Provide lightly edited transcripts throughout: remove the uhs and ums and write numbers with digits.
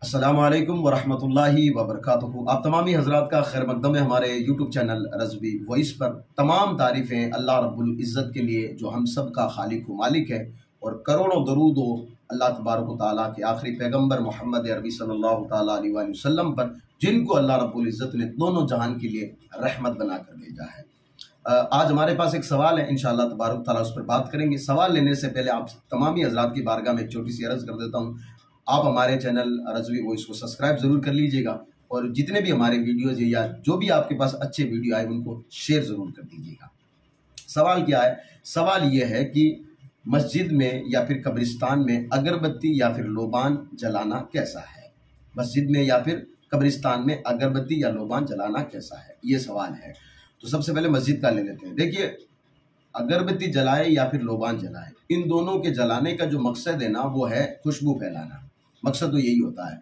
अस्सलामु अलैकुम वरहमतुल्लाहि वबरकातुहू। आप तमामी हजरात का खैर मकदम है हमारे यूट्यूब चैनल रज़वी वॉइस पर। तमाम तारीफ़ें अल्लाह रब्बुल इज़्ज़त के लिए जो हम सब का खालिक व मालिक है, और करोड़ों दरूद हो अल्लाह तबारक व तआला के आखिरी पैगम्बर मोहम्मद अरबी सल्लल्लाहु तआला अलैहि वसल्लम पर, जिनको अल्लाह रब्बुल इज़्ज़त ने दोनों जहान के लिए रहमत बना कर भेजा है। आज हमारे पास एक सवाल है, इंशाअल्लाह तबारक तआला उस पर बात करेंगे। सवाल लेने से पहले आप तमामी हजरात की बारगाह में एक छोटी सी अर्ज़ कर देता हूँ, आप हमारे चैनल रज़वी वॉइस को सब्सक्राइब ज़रूर कर लीजिएगा, और जितने भी हमारे वीडियोज़ या जो भी आपके पास अच्छे वीडियो आए उनको शेयर ज़रूर कर दीजिएगा। सवाल क्या है? सवाल ये है कि मस्जिद में या फिर कब्रिस्तान में अगरबत्ती या फिर लोबान जलाना कैसा है? मस्जिद में या फिर कब्रिस्तान में अगरबत्ती या लोबान जलाना कैसा है, ये सवाल है। तो सबसे पहले मस्जिद का ले लेते हैं। देखिए, अगरबत्ती जलाए या फिर लोबान जलाए, इन दोनों के जलाने का जो मकसद है ना, वो है खुशबू फैलाना। मकसद तो यही होता है।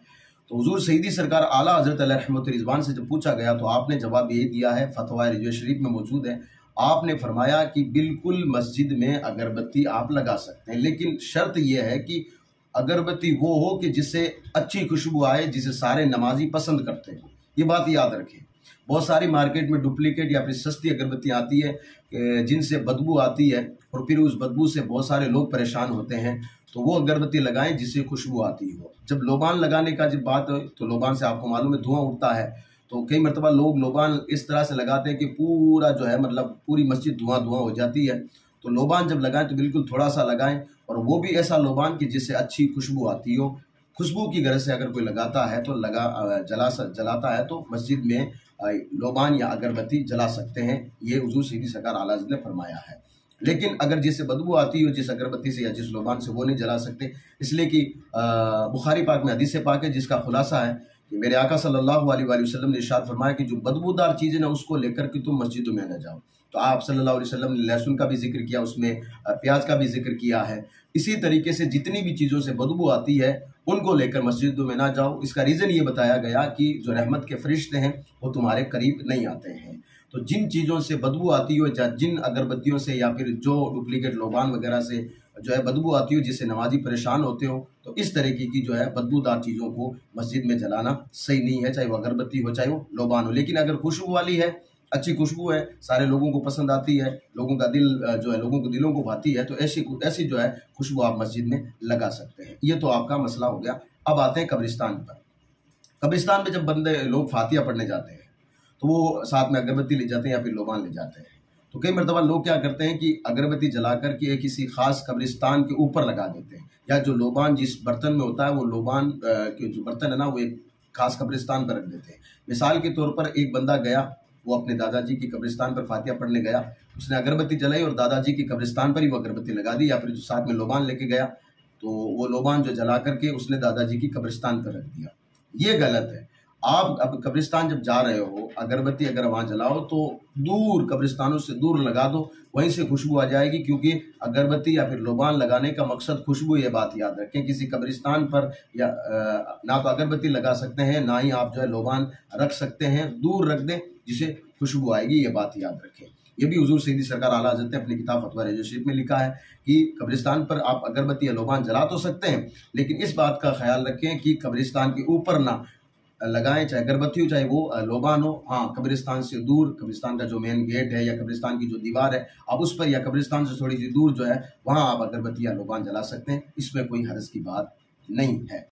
तो हुजूर सईदी सरकार आला हज़रत अलैहि रहमत रिज़वान से जब पूछा गया तो आपने जवाब ये दिया है, फतवा रिज़वी शरीफ में मौजूद है। आपने फरमाया कि बिल्कुल मस्जिद में अगरबत्ती आप लगा सकते हैं, लेकिन शर्त यह है कि अगरबत्ती वो हो कि जिससे अच्छी खुशबू आए, जिसे सारे नमाजी पसंद करते हो। ये बात याद रखें। बहुत सारी मार्केट में डुप्लीकेट या फिर सस्ती अगरबत्तियाँ आती है जिनसे बदबू आती है, और फिर उस बदबू से बहुत सारे लोग परेशान होते हैं। तो वो अगरबत्ती लगाएं जिससे खुशबू आती हो। जब लोबान लगाने का जब बात हो तो लोबान से आपको मालूम है धुआं उठता है। तो कई मरतबा लोग लोबान इस तरह से लगाते हैं कि पूरा जो है मतलब पूरी मस्जिद धुआं धुआं हो जाती है। तो लोबान जब लगाएं तो बिल्कुल थोड़ा सा लगाएं, और वो भी ऐसा लोबान कि जिससे अच्छी खुशबू आती हो। खुशबू की गरज से अगर कोई लगाता है तो जलाता है तो मस्जिद में लोबान या अगरबत्ती जला सकते हैं। ये हुजूर सईदी सरकार आला हज़रत ने फरमाया है। लेकिन अगर जिससे बदबू आती हो, जिस अगरबत्ती से या जिस लोबान से, वो नहीं जला सकते, इसलिए कि बुखारी पाक में हदीस पाक है जिसका खुलासा है कि मेरे आका सल्लल्लाहु अलैहि वसल्लम ने इरशाद फरमाया कि जो बदबूदार चीज़ है ना, उसको लेकर के तुम मस्जिदों में न जाओ। तो आप सल्लल्लाहु अलैहि वसल्लम ने लहसुन का भी जिक्र किया, उसमें प्याज का भी जिक्र किया है। इसी तरीके से जितनी भी चीज़ों से बदबू आती है उनको लेकर मस्जिदों में ना जाओ। इसका रीज़न ये बताया गया कि जो रहमत के फरिश्ते हैं वो तुम्हारे करीब नहीं आते हैं। तो जिन चीज़ों से बदबू आती हो, या जिन अगरबत्तियों से या फिर जो डुप्लीकेट लोबान वगैरह से जो है बदबू आती हो, जिससे नमाजी परेशान होते हो, तो इस तरीके की जो है बदबूदार चीज़ों को मस्जिद में जलाना सही नहीं है, चाहे वो अगरबत्ती हो चाहे वो लोबान हो। लेकिन अगर खुशबू वाली है, अच्छी खुशबू है, सारे लोगों को पसंद आती है, लोगों का दिल जो है लोगों को दिलों को भाती है, तो ऐसी जो है खुशबू आप मस्जिद में लगा सकते हैं। ये तो आपका मसला हो गया। अब आते हैं कब्रिस्तान पर। कब्रिस्तान में जब बंदे लोग फातिया पढ़ने जाते हैं तो वो साथ में अगरबत्ती ले जाते हैं या फिर लोबान ले जाते हैं। तो कई मरतबा लोग क्या करते हैं कि अगरबत्ती जला कर के किसी खास कब्रिस्तान के ऊपर लगा देते हैं, या जो लोबान जिस बर्तन में होता है वो लोबान के जो बर्तन है ना, वो एक खास कब्रिस्तान पर रख देते हैं। मिसाल के तौर पर एक बंदा गया, वो अपने दादाजी की कब्रिस्तान पर फातिया पढ़ने गया, उसने अगरबत्ती जलाई और दादाजी की कब्रिस्तान पर ही वो अगरबत्ती लगा दी, या फिर जो साथ में लोबान लेके गया तो वो लोबान जो जला करके उसने दादाजी की कब्रिस्तान पर रख दिया। ये गलत है। आप अब कब्रिस्तान जब जा रहे हो, अगरबत्ती अगर वहाँ जलाओ तो दूर, कब्रिस्तानों से दूर लगा दो, वहीं से खुशबू आ जाएगी। क्योंकि अगरबत्ती या फिर लोबान लगाने का मकसद खुशबू, ये बात याद रखें। किसी कब्रिस्तान पर या ना तो अगरबत्ती लगा सकते हैं, ना ही आप जो है लोबान रख सकते हैं, दूर रख दें जिसे खुशबू आएगी, ये बात याद रखें। ये भी हुजूर सईदी सरकार आला हज़रत ने अपनी किताब फतवा रिज़वी शरीफ में लिखा है कि कब्रिस्तान पर आप अगरबत्ती या लोबान जला तो सकते हैं, लेकिन इस बात का ख्याल रखें कि कब्रिस्तान के ऊपर ना लगाएं, चाहे अगरबत्ती हो चाहे वो लोबान हो। हाँ, कब्रिस्तान से दूर, कब्रिस्तान का जो मेन गेट है या कब्रिस्तान की जो दीवार है, आप उस पर या कब्रिस्तान से थोड़ी सी दूर जो है वहाँ आप अगरबत्ती या लोबान जला सकते हैं। इसमें कोई हर्ज की बात नहीं है।